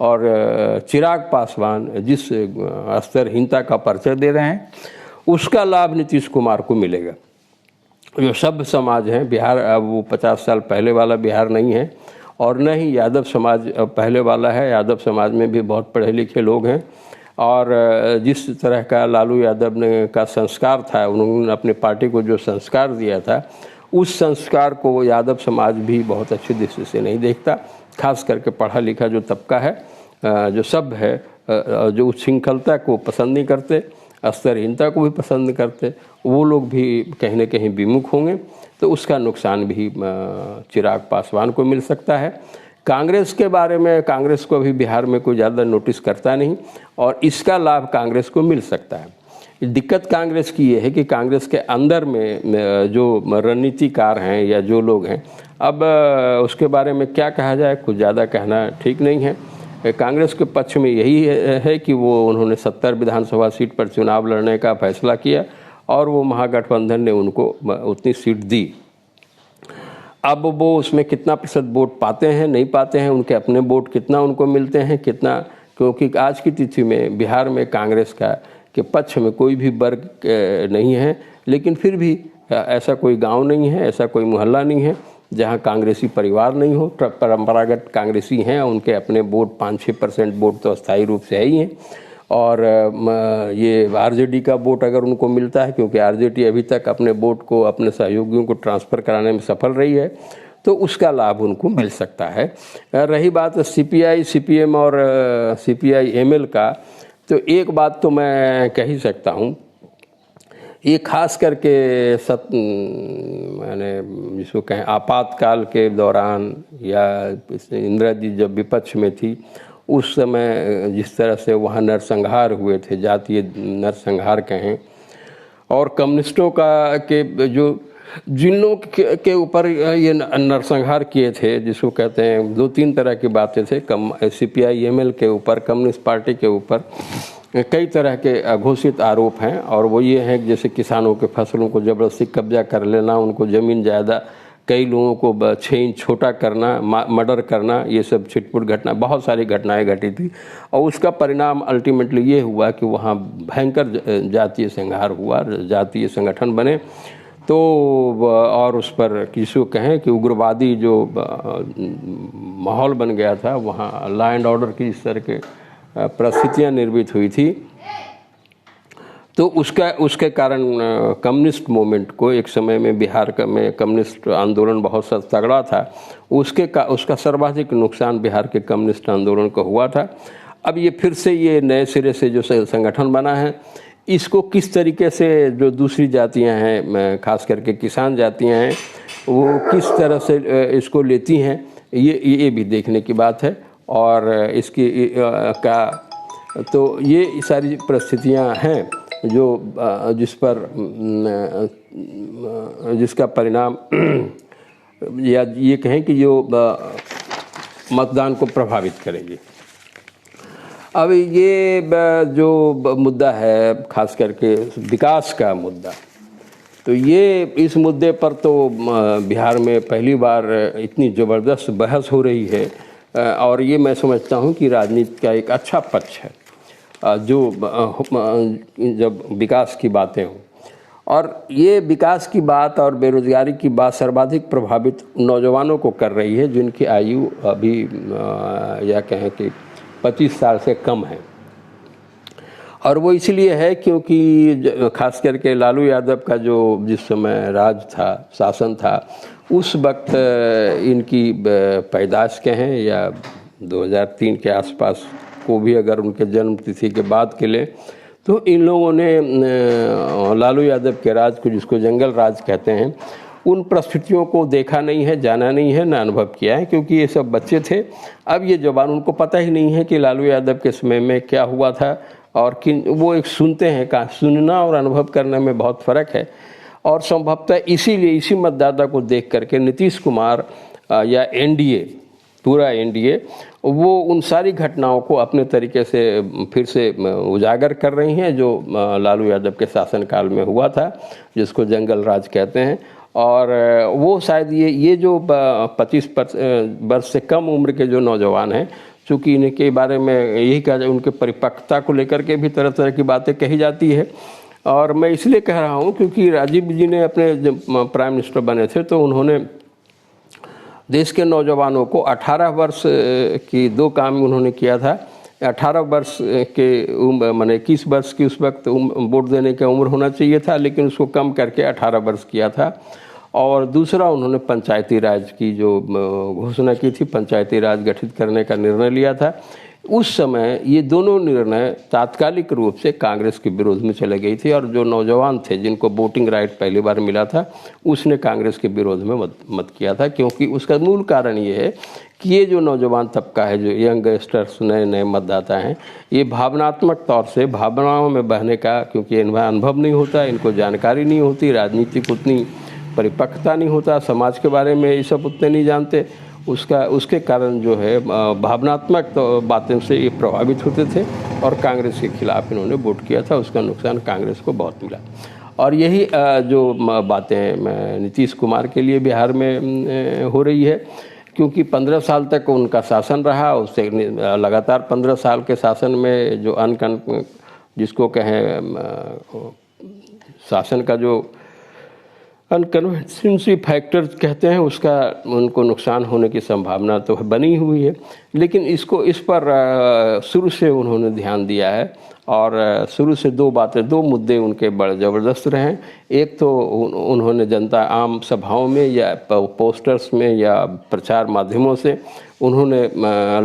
और चिराग पासवान जिस स्तरहीनता का परिचय दे रहे हैं, उसका लाभ नीतीश कुमार को मिलेगा। जो सभ्य समाज है बिहार, अब वो 50 साल पहले वाला बिहार नहीं है, और न ही यादव समाज पहले वाला है। यादव समाज में भी बहुत पढ़े लिखे लोग हैं, और जिस तरह का लालू यादव ने का संस्कार था, उन्होंने अपने पार्टी को जो संस्कार दिया था, उस संस्कार को यादव समाज भी बहुत अच्छी दृष्टि से नहीं देखता। खास करके पढ़ा लिखा जो तबका है, जो सभ्य है, जो उच्छृंखलता को पसंद नहीं करते, स्तरहीनता को भी पसंद करते, वो लोग भी कहीं न कहीं विमुख होंगे। तो उसका नुकसान भी चिराग पासवान को मिल सकता है। कांग्रेस के बारे में, कांग्रेस को अभी बिहार में कोई ज़्यादा नोटिस करता नहीं, और इसका लाभ कांग्रेस को मिल सकता है। दिक्कत कांग्रेस की ये है कि कांग्रेस के अंदर में जो रणनीतिकार हैं या जो लोग हैं, अब उसके बारे में क्या कहा जाए, कुछ ज़्यादा कहना ठीक नहीं है। कांग्रेस के पक्ष में यही है कि उन्होंने 70 विधानसभा सीट पर चुनाव लड़ने का फैसला किया, और वो महागठबंधन ने उनको उतनी सीट दी। अब वो उसमें कितना प्रतिशत वोट पाते हैं नहीं पाते हैं, उनके अपने वोट कितना उनको मिलते हैं कितना, क्योंकि आज की तिथि में बिहार में कांग्रेस का के पक्ष में कोई भी वर्ग नहीं है, लेकिन फिर भी ऐसा कोई गांव नहीं है, ऐसा कोई मोहल्ला नहीं है जहां कांग्रेसी परिवार नहीं हो। परंपरागत कांग्रेसी हैं, उनके अपने वोट 5-6% वोट तो अस्थायी रूप से है ही हैं। और ये आरजेडी का वोट अगर उनको मिलता है, क्योंकि आरजेडी अभी तक अपने वोट को अपने सहयोगियों को ट्रांसफ़र कराने में सफल रही है, तो उसका लाभ उनको मिल सकता है। रही बात सीपीआई, सीपीएम और सीपीआई एमएल का, तो एक बात तो मैं कह ही सकता हूँ, ये खास करके मैंने जिसको कहें आपातकाल के दौरान या इंदिरा जी जब विपक्ष में थी उस समय जिस तरह से वहाँ नरसंहार हुए थे, जातीय नरसंहार कहें, और कम्युनिस्टों का के जो जिन लोग के ऊपर ये नरसंहार किए थे, जिसको कहते हैं 2-3 तरह की बातें थे, सीपीआई एमएल के ऊपर, कम्युनिस्ट पार्टी के ऊपर कई तरह के अघोषित आरोप हैं। और वो ये हैं कि जैसे किसानों के फसलों को ज़बरदस्ती कब्जा कर लेना, उनको ज़मीन ज़्यादा, कई लोगों को 6 इंच छोटा करना, मर्डर करना, ये सब छिटपुट घटना, बहुत सारी घटनाएं घटी थी। और उसका परिणाम अल्टीमेटली ये हुआ कि वहाँ भयंकर जातीय संहार हुआ, जातीय संगठन बने। तो और उस पर किसी को कहें कि उग्रवादी जो माहौल बन गया था, वहाँ लॉ एंड ऑर्डर की इस तरह के परिस्थितियाँ निर्मित हुई थी। तो उसके कारण कम्युनिस्ट मूवमेंट को एक समय में बिहार में कम्युनिस्ट आंदोलन बहुत सा तगड़ा था, उसका सर्वाधिक नुकसान बिहार के कम्युनिस्ट आंदोलन को हुआ था। अब ये फिर से ये नए सिरे से जो संगठन बना है, इसको किस तरीके से जो दूसरी जातियां हैं, खास करके किसान जातियां हैं, वो किस तरह से इसको लेती हैं, ये भी देखने की बात है। और इसकी तो ये सारी परिस्थितियां हैं जो जिसका परिणाम या ये कहें कि जो मतदान को प्रभावित करेगी। अब ये जो मुद्दा है, खास करके विकास का मुद्दा, तो ये इस मुद्दे पर तो बिहार में पहली बार इतनी ज़बरदस्त बहस हो रही है। और ये मैं समझता हूँ कि राजनीति का एक अच्छा पक्ष है जो जब विकास की बातें हों, और ये विकास की बात और बेरोजगारी की बात सर्वाधिक प्रभावित नौजवानों को कर रही है, जिनकी आयु अभी या कहें कि 25 साल से कम है। और वो इसलिए है क्योंकि खास करके लालू यादव का जो जिस समय राज था, शासन था, उस वक्त इनकी पैदाइश कहें या 2003 के आसपास को भी अगर उनके जन्म तिथि के बाद के ले, तो इन लोगों ने लालू यादव के राज को, जिसको जंगल राज कहते हैं, उन परिस्थितियों को देखा नहीं है, जाना नहीं है, ना अनुभव किया है, क्योंकि ये सब बच्चे थे। अब ये जवान, उनको पता ही नहीं है कि लालू यादव के समय में क्या हुआ था और किन, वो एक सुनते हैं, कहाँ सुनना और अनुभव करने में बहुत फ़र्क है। और संभवतः इसीलिए इसी मतदाता को देख करके नीतीश कुमार या एनडीए, पूरा एनडीए, वो उन सारी घटनाओं को अपने तरीके से फिर से उजागर कर रही हैं जो लालू यादव के शासनकाल में हुआ था, जिसको जंगल राज कहते हैं। और वो शायद ये जो 25 वर्ष से कम उम्र के जो नौजवान हैं, चूँकि इनके बारे में यही कहा जाए, उनके परिपक्वता को लेकर के भी तरह तरह की बातें कही जाती है। और मैं इसलिए कह रहा हूँ क्योंकि राजीव जी ने अपने जब प्राइम मिनिस्टर बने थे तो उन्होंने देश के नौजवानों को 18 वर्ष की 2 काम उन्होंने किया था। 18 वर्ष के उम्र माने 21 वर्ष की उस वक्त वोट देने की उम्र होना चाहिए था, लेकिन उसको कम करके 18 वर्ष किया था। और दूसरा, उन्होंने पंचायती राज की जो घोषणा की थी, पंचायती राज गठित करने का निर्णय लिया था। उस समय ये दोनों निर्णय तात्कालिक रूप से कांग्रेस के विरोध में चले गई थी, और जो नौजवान थे जिनको वोटिंग राइट पहली बार मिला था, उसने कांग्रेस के विरोध में मत किया था। क्योंकि उसका मूल कारण ये है कि ये जो नौजवान तबका है, जो यंगस्टर्स, नए नए मतदाता हैं, ये भावनात्मक तौर से भावनाओं में बहने का, क्योंकि इनका अनुभव नहीं होता, इनको जानकारी नहीं होती, राजनीतिक उतनी परिपक्वता नहीं होता, समाज के बारे में ये सब उतने नहीं जानते, उसके कारण जो है भावनात्मक बातों से ये प्रभावित होते थे और कांग्रेस के खिलाफ इन्होंने वोट किया था। उसका नुकसान कांग्रेस को बहुत मिला। और यही जो बातें नीतीश कुमार के लिए बिहार में हो रही है, क्योंकि 15 साल तक उनका शासन रहा। उससे लगातार 15 साल के शासन में जो जिसको कहें शासन का जो अनकन्वेंशनल फैक्टर कहते हैं, उसका उनको नुकसान होने की संभावना तो बनी हुई है। लेकिन इस पर शुरू से उन्होंने ध्यान दिया है और शुरू से दो मुद्दे उनके बड़े ज़बरदस्त रहे हैं। एक तो उन्होंने जनता आम सभाओं में या पोस्टर्स में या प्रचार माध्यमों से उन्होंने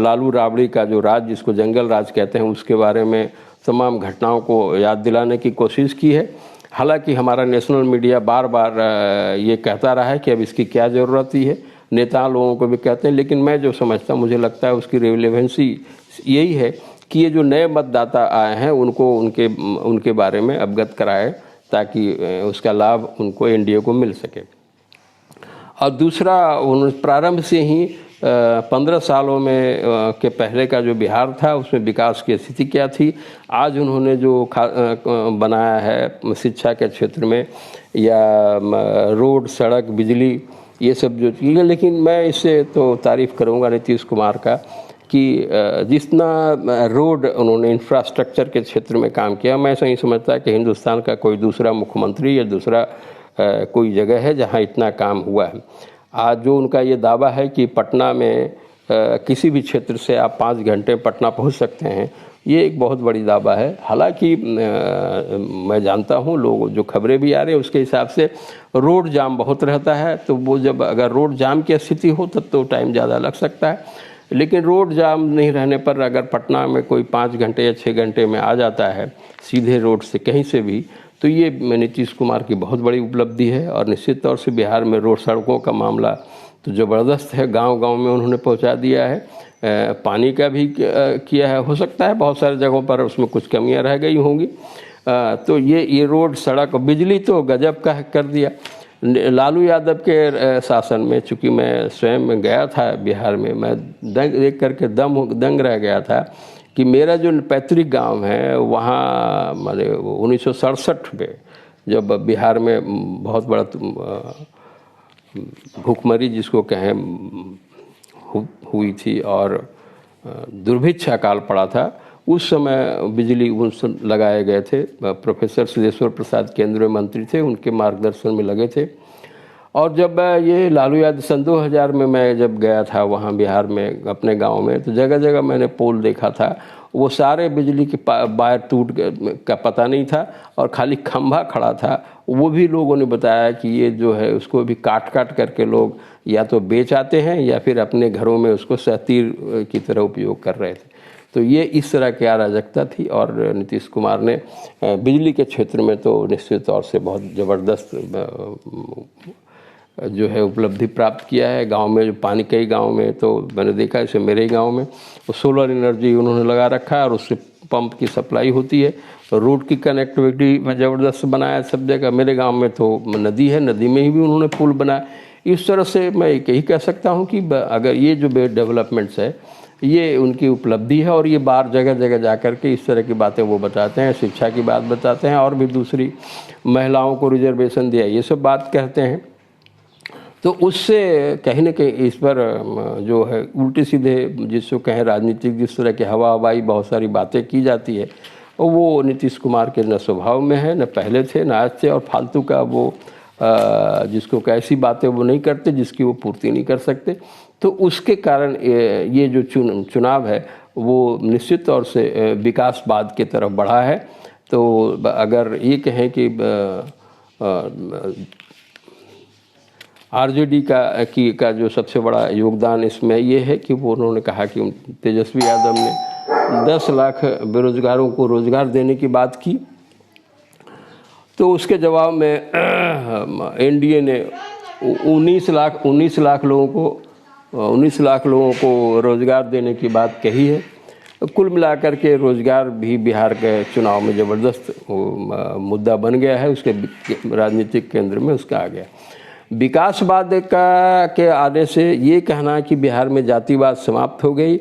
लालू राबड़ी का जो राज, जिसको जंगल राज कहते हैं, उसके बारे में तमाम घटनाओं को याद दिलाने की कोशिश की है। हालांकि हमारा नेशनल मीडिया बार बार ये कहता रहा है कि अब इसकी क्या ज़रूरत ही है, नेता लोगों को भी कहते हैं, लेकिन मैं जो समझता हूँ, मुझे लगता है उसकी रिलेवेंसी यही है कि ये जो नए मतदाता आए हैं उनको उनके बारे में अवगत कराए, ताकि उसका लाभ उनको एनडीए को मिल सके। और दूसरा, प्रारंभ से ही 15 सालों में के पहले का जो बिहार था उसमें विकास की स्थिति क्या थी, आज उन्होंने जो बनाया है शिक्षा के क्षेत्र में या रोड, सड़क, बिजली, ये सब जो चीज़ें। लेकिन मैं इससे तो तारीफ़ करूँगा नीतीश कुमार का कि जितना रोड उन्होंने इंफ्रास्ट्रक्चर के क्षेत्र में काम किया, मैं ऐसा नहीं समझता कि हिंदुस्तान का कोई दूसरा मुख्यमंत्री या दूसरा कोई जगह है जहाँ इतना काम हुआ है। आज जो उनका ये दावा है कि पटना में किसी भी क्षेत्र से आप 5 घंटे पटना पहुंच सकते हैं, ये एक बहुत बड़ी दावा है। हालांकि मैं जानता हूं, लोग जो खबरें भी आ रही हैं उसके हिसाब से रोड जाम बहुत रहता है, तो वो जब अगर रोड जाम की स्थिति हो तब तो टाइम ज़्यादा लग सकता है। लेकिन रोड जाम नहीं रहने पर अगर पटना में कोई 5 घंटे या 6 घंटे में आ जाता है सीधे रोड से कहीं से भी, तो ये नीतीश कुमार की बहुत बड़ी उपलब्धि है। और निश्चित तौर से बिहार में रोड सड़कों का मामला तो ज़बरदस्त है, गांव-गांव में उन्होंने पहुंचा दिया है। पानी का भी किया है, हो सकता है बहुत सारी जगहों पर उसमें कुछ कमियां रह गई होंगी। तो ये रोड, सड़क, बिजली तो गजब का कर दिया। लालू यादव के शासन में, चूँकि मैं स्वयं गया था बिहार में, मैं देख करके दंग रह गया था कि मेरा जो पैतृक गांव है वहाँ माने 1967 में जब बिहार में बहुत बड़ा भूखमरी जिसको कहें हुई थी और दुर्भिक्ष काल पड़ा था, उस समय बिजली लगाए गए थे। प्रोफेसर सिद्धेश्वर प्रसाद केंद्रीय मंत्री थे, उनके मार्गदर्शन में लगे थे। और जब ये लालू यादव सन 2000 में मैं जब गया था वहाँ बिहार में अपने गांव में, तो जगह जगह मैंने पोल देखा था, वो सारे बिजली के वायर टूट का पता नहीं था और खाली खंभा खड़ा था। वो भी लोगों ने बताया कि ये जो है उसको भी काट करके लोग या तो बेच आते हैं या फिर अपने घरों में उसको सहतीर की तरह उपयोग कर रहे थे। तो ये इस तरह की अराजकता थी। और नीतीश कुमार ने बिजली के क्षेत्र में तो निश्चित तौर से बहुत ज़बरदस्त जो है उपलब्धि प्राप्त किया है। गांव में जो पानी, कई गांव में तो मैंने देखा, जैसे मेरे ही गांव में वो सोलर एनर्जी उन्होंने लगा रखा है और उससे पंप की सप्लाई होती है। तो रोड की कनेक्टिविटी में ज़बरदस्त बनाया सब जगह। मेरे गांव में तो नदी है, नदी में ही भी उन्होंने पुल बनाया। इस तरह से मैं यही कह सकता हूँ कि अगर ये जो डेवलपमेंट्स है ये उनकी उपलब्धि है। और ये बार जगह जगह जा कर के इस तरह की बातें वो बताते हैं, शिक्षा की बात बताते हैं और भी दूसरी, महिलाओं को रिजर्वेशन दिया, ये सब बात कहते हैं। तो उससे कहीं न कहीं इस पर जो है उल्टे सीधे जिसको कहें राजनीतिक जिस तरह की हवाई बहुत सारी बातें की जाती है, वो नीतीश कुमार के न स्वभाव में है, न पहले थे, न आज थे। और फालतू का वो जिसको ऐसी बातें वो नहीं करते जिसकी वो पूर्ति नहीं कर सकते। तो उसके कारण ये जो चुनाव है वो निश्चित तौर से विकासवाद की तरफ बढ़ा है। तो अगर ये कहें कि आरजेडी का जो सबसे बड़ा योगदान इसमें ये है कि वो उन्होंने कहा कि तेजस्वी यादव ने 10 लाख बेरोजगारों को रोजगार देने की बात की, तो उसके जवाब में एनडीए ने 19 लाख लोगों को रोजगार देने की बात कही है। कुल मिलाकर के रोजगार भी बिहार के चुनाव में ज़बरदस्त मुद्दा बन गया है, उसके राजनीतिक केंद्र में उसका आ गया। विकासवाद के आने से ये कहना कि बिहार में जातिवाद समाप्त हो गई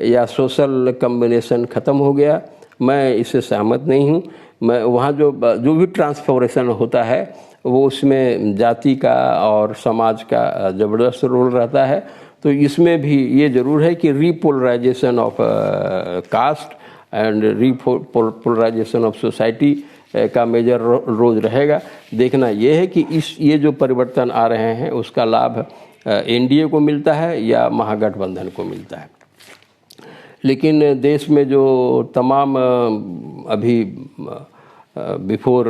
या सोशल कम्बिनेशन ख़त्म हो गया, मैं इससे सहमत नहीं हूँ। मैं वहाँ जो भी ट्रांसफॉर्मेशन होता है वो उसमें जाति का और समाज का ज़बरदस्त रोल रहता है। तो इसमें भी ये ज़रूर है कि repolarization of caste and repolarization of society का मेजर रोल रहेगा। देखना ये है कि ये जो परिवर्तन आ रहे हैं उसका लाभ एनडीए को मिलता है या महागठबंधन को मिलता है। लेकिन देश में जो तमाम अभी बिफोर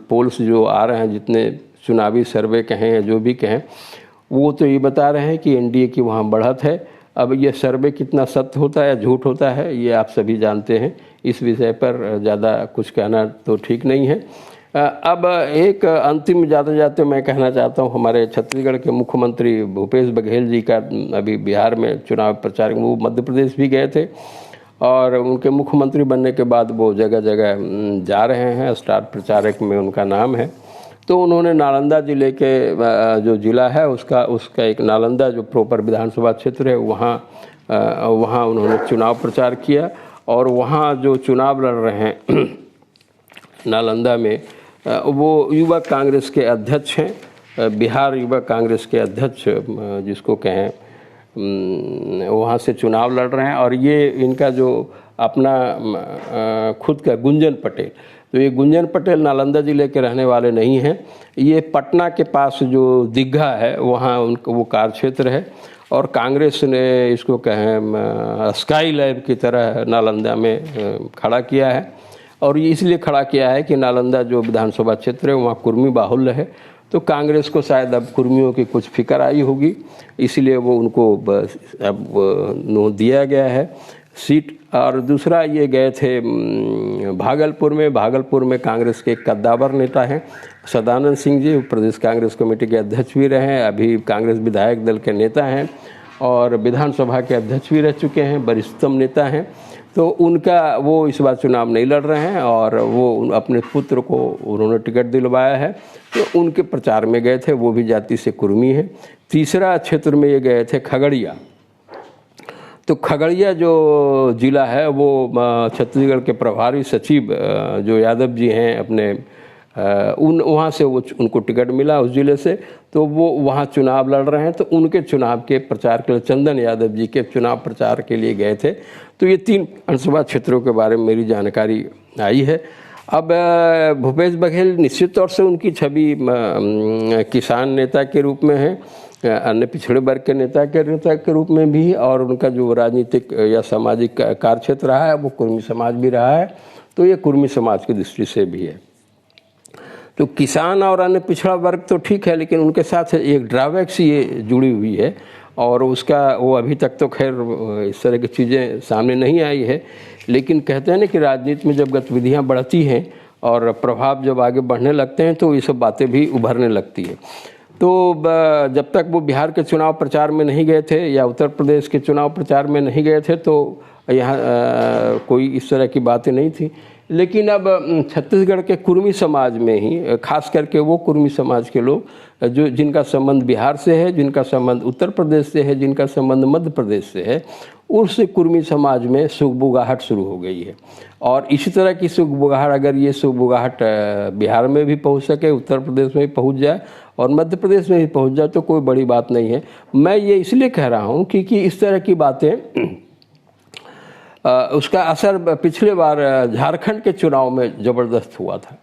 पोल्स जो आ रहे हैं, जितने चुनावी सर्वे कहें या जो भी कहें, वो तो ये बता रहे हैं कि एनडीए की वहाँ बढ़त है। अब ये सर्वे कितना सत्य होता है या झूठ होता है ये आप सभी जानते हैं। इस विषय पर ज़्यादा कुछ कहना तो ठीक नहीं है। अब एक अंतिम जाते जाते मैं कहना चाहता हूँ, हमारे छत्तीसगढ़ के मुख्यमंत्री भूपेश बघेल जी का अभी बिहार में चुनाव प्रचार, वो मध्य प्रदेश भी गए थे और उनके मुख्यमंत्री बनने के बाद वो जगह जगह जा रहे हैं, स्टार प्रचारक में उनका नाम है। तो उन्होंने नालंदा ज़िले के जो ज़िला है उसका एक नालंदा जो प्रॉपर विधानसभा क्षेत्र है वहाँ उन्होंने चुनाव प्रचार किया और वहाँ जो चुनाव लड़ रहे हैं नालंदा में वो युवा कांग्रेस के अध्यक्ष हैं, बिहार युवा कांग्रेस के अध्यक्ष जिसको कहें, वहाँ से चुनाव लड़ रहे हैं। और ये इनका जो अपना खुद का गुंजन पटेल, तो ये गुंजन पटेल नालंदा ज़िले के रहने वाले नहीं हैं। ये पटना के पास जो दीघा है वहाँ उनका वो कार्य क्षेत्र है और कांग्रेस ने इसको कहें स्काई लैब की तरह नालंदा में खड़ा किया है। और ये इसलिए खड़ा किया है कि नालंदा जो विधानसभा क्षेत्र है वहाँ कुर्मी बाहुल्य है, तो कांग्रेस को शायद अब कुर्मियों की कुछ फिक्र आई होगी, इसलिए वो उनको अब दिया गया है सीट। और दूसरा ये गए थे भागलपुर में कांग्रेस के एक कद्दावर नेता हैं सदानंद सिंह जी, प्रदेश कांग्रेस कमेटी के अध्यक्ष भी रहे हैं, अभी कांग्रेस विधायक दल के नेता हैं और विधानसभा के अध्यक्ष भी रह चुके हैं, वरिष्ठतम नेता हैं। तो उनका वो इस बार चुनाव नहीं लड़ रहे हैं और वो अपने पुत्र को उन्होंने टिकट दिलवाया है, तो उनके प्रचार में गए थे, वो भी जाति से कुर्मी है। तीसरा क्षेत्र में ये गए थे खगड़िया। तो खगड़िया जो ज़िला है वो छत्तीसगढ़ के प्रभारी सचिव जो यादव जी हैं अपने वहाँ से उनको टिकट मिला उस ज़िले से, तो वो वहाँ चुनाव लड़ रहे हैं। तो उनके चुनाव के प्रचार के लिए चंदन यादव जी के चुनाव प्रचार के लिए गए थे। तो ये 3 विधानसभा क्षेत्रों के बारे में मेरी जानकारी आई है। अब भूपेश बघेल निश्चित तौर से उनकी छवि किसान नेता के रूप में है, अन्य पिछड़े वर्ग के नेता के रूप में भी, और उनका जो राजनीतिक या सामाजिक कार्य क्षेत्र रहा है वो कुर्मी समाज भी रहा है, तो ये कुर्मी समाज की दृष्टि से भी है। तो किसान और अन्य पिछड़ा वर्ग तो ठीक है, लेकिन उनके साथ एक ड्राबैक्स ये जुड़ी हुई है और उसका वो अभी तक तो खैर इस तरह की चीज़ें सामने नहीं आई है। लेकिन कहते हैं ना कि राजनीति में जब गतिविधियाँ बढ़ती हैं और प्रभाव जब आगे बढ़ने लगते हैं तो ये सब बातें भी उभरने लगती है। तो जब तक वो बिहार के चुनाव प्रचार में नहीं गए थे या उत्तर प्रदेश के चुनाव प्रचार में नहीं गए थे तो यहाँ कोई इस तरह की बातें नहीं थी। लेकिन अब छत्तीसगढ़ के कुर्मी समाज में ही, खास करके वो कुर्मी समाज के लोग जो जिनका संबंध बिहार से है, जिनका संबंध उत्तर प्रदेश से है, जिनका संबंध मध्य प्रदेश से है, उस कुर्मी समाज में सुगबुगाहट शुरू हो गई है। और इसी तरह की सुगबुगाहट, अगर ये सुगबुगाहट बिहार में भी पहुंच सके, उत्तर प्रदेश में भी पहुंच जाए और मध्य प्रदेश में भी पहुंच जाए तो कोई बड़ी बात नहीं है। मैं ये इसलिए कह रहा हूँ क्योंकि इस तरह की बातें उसका असर पिछले बार झारखंड के चुनाव में ज़बरदस्त हुआ था।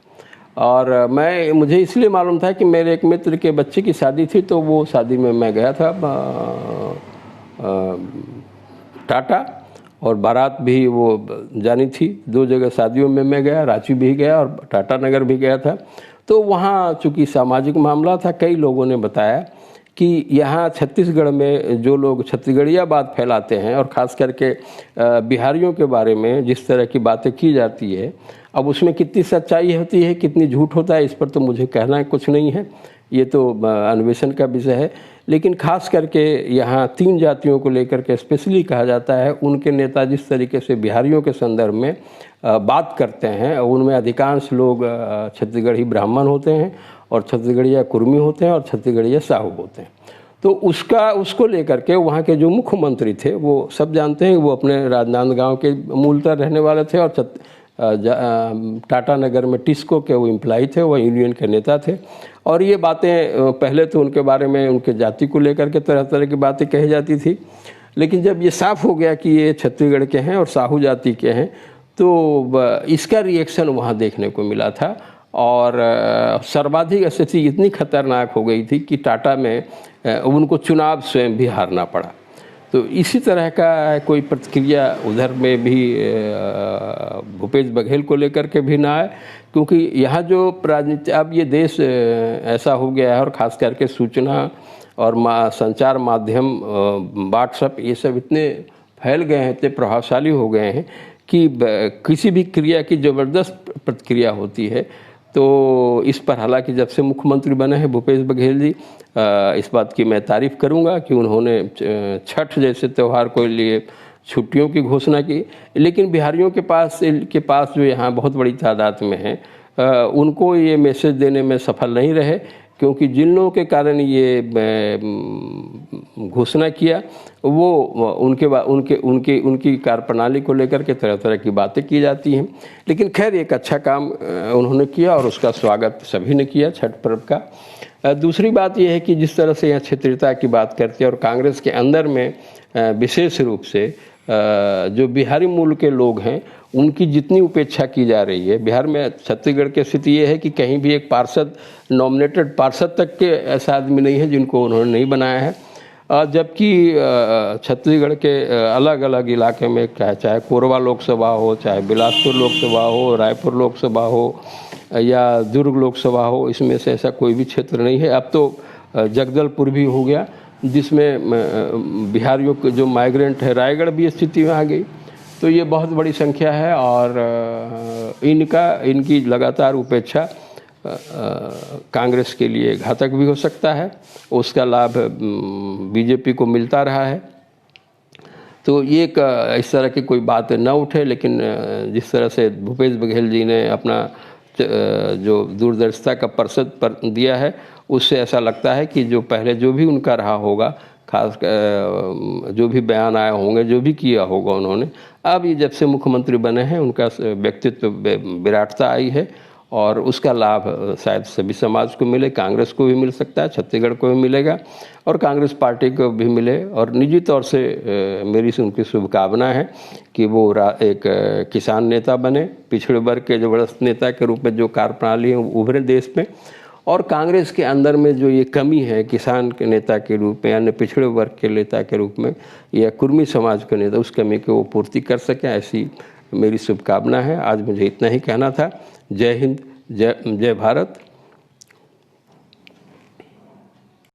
और मुझे इसलिए मालूम था कि मेरे एक मित्र के बच्चे की शादी थी, तो वो शादी में मैं गया था टाटा, और बारात भी वो जानी थी। 2 जगह शादियों में मैं गया, रांची भी गया और टाटा नगर भी गया था। तो वहाँ चूँकि सामाजिक मामला था, कई लोगों ने बताया कि यहाँ छत्तीसगढ़ में जो लोग छत्तीसगढ़िया बात फैलाते हैं और ख़ास करके बिहारियों के बारे में जिस तरह की बातें की जाती है, अब उसमें कितनी सच्चाई होती है, कितनी झूठ होता है, इस पर तो मुझे कहना कुछ नहीं है, ये तो अन्वेषण का विषय है। लेकिन खास करके यहाँ 3 जातियों को लेकर के स्पेशली कहा जाता है, उनके नेता जिस तरीके से बिहारियों के संदर्भ में बात करते हैं, उनमें अधिकांश लोग छत्तीसगढ़ी ब्राह्मण होते हैं और छत्तीसगढ़िया कुर्मी होते हैं और छत्तीसगढ़िया साहू होते हैं। तो उसको लेकर के वहाँ के जो मुख्यमंत्री थे, वो सब जानते हैं, वो अपने राजनांदगांव के मूलतः रहने वाले थे और टाटा नगर में टिस्को के वो एम्प्लॉई थे, वो यूनियन के नेता थे। और ये बातें पहले तो उनके बारे में, उनके जाति को लेकर के तरह तरह की बातें कही जाती थी, लेकिन जब ये साफ हो गया कि ये छत्तीसगढ़ के हैं और साहू जाति के हैं, तो इसका रिएक्शन वहाँ देखने को मिला था। और सर्वाधिक स्थिति इतनी खतरनाक हो गई थी कि टाटा में उनको चुनाव स्वयं भी हारना पड़ा। तो इसी तरह का कोई प्रतिक्रिया उधर में भी भूपेश बघेल को लेकर के भी ना आए, क्योंकि यहाँ जो राजनीति, अब ये देश ऐसा हो गया है और ख़ास करके सूचना और संचार माध्यम, व्हाट्सएप, ये सब इतने फैल गए हैं, इतने प्रभावशाली हो गए हैं कि किसी भी क्रिया की ज़बरदस्त प्रतिक्रिया होती है। तो इस पर हालांकि जब से मुख्यमंत्री बने हैं भूपेश बघेल जी, इस बात की मैं तारीफ़ करूंगा कि उन्होंने छठ जैसे त्यौहार को लिए छुट्टियों की घोषणा की। लेकिन बिहारियों के पास जो यहाँ बहुत बड़ी तादाद में है, उनको ये मैसेज देने में सफल नहीं रहे, क्योंकि जिन लोगों के कारण ये घोषणा किया वो उनकी कार्यप्रणाली को लेकर के तरह तरह की बातें की जाती हैं। लेकिन खैर एक अच्छा काम उन्होंने किया और उसका स्वागत सभी ने किया छठ पर्व का। दूसरी बात यह है कि जिस तरह से यहाँ क्षेत्रीयता की बात करते हैं और कांग्रेस के अंदर में विशेष रूप से जो बिहारी मूल के लोग हैं उनकी जितनी उपेक्षा की जा रही है, बिहार में छत्तीसगढ़ की स्थिति ये है कि कहीं भी एक पार्षद, नॉमिनेटेड पार्षद तक के ऐसा आदमी नहीं है जिनको उन्होंने नहीं बनाया है। जबकि छत्तीसगढ़ के अलग अलग इलाके में, चाहे कोरबा लोकसभा हो, चाहे बिलासपुर लोकसभा हो, रायपुर लोकसभा हो या दुर्ग लोकसभा हो, इसमें से ऐसा कोई भी क्षेत्र नहीं है। अब तो जगदलपुर भी हो गया, जिसमें बिहारियों के जो माइग्रेंट है, रायगढ़ भी स्थिति में आ गई। तो ये बहुत बड़ी संख्या है और इनकी लगातार उपेक्षा कांग्रेस के लिए घातक भी हो सकता है। उसका लाभ बीजेपी को मिलता रहा है। तो ये इस तरह की कोई बात न उठे, लेकिन जिस तरह से भूपेश बघेल जी ने अपना जो दूरदर्शिता का परिषद पर दिया है, उससे ऐसा लगता है कि जो पहले जो भी उनका रहा होगा, खास जो भी बयान आए होंगे, जो भी किया होगा उन्होंने, अब ये जब से मुख्यमंत्री बने हैं उनका व्यक्तित्व विराटता आई है और उसका लाभ शायद सभी समाज को मिले, कांग्रेस को भी मिल सकता है, छत्तीसगढ़ को भी मिलेगा और कांग्रेस पार्टी को भी मिले। और निजी तौर से मेरी से उनकी शुभकामना है कि वो एक किसान नेता बने, पिछड़े वर्ग के जबरदस्त नेता के रूप में जो कार्यप्रणाली है उभरे देश में। और कांग्रेस के अंदर में जो ये कमी है किसान के नेता के रूप में, यानी पिछड़े वर्ग के नेता के रूप में या कुर्मी समाज के नेता, उस कमी को वो पूर्ति कर सकें, ऐसी मेरी शुभकामना है। आज मुझे इतना ही कहना था। जय हिंद, जय भारत।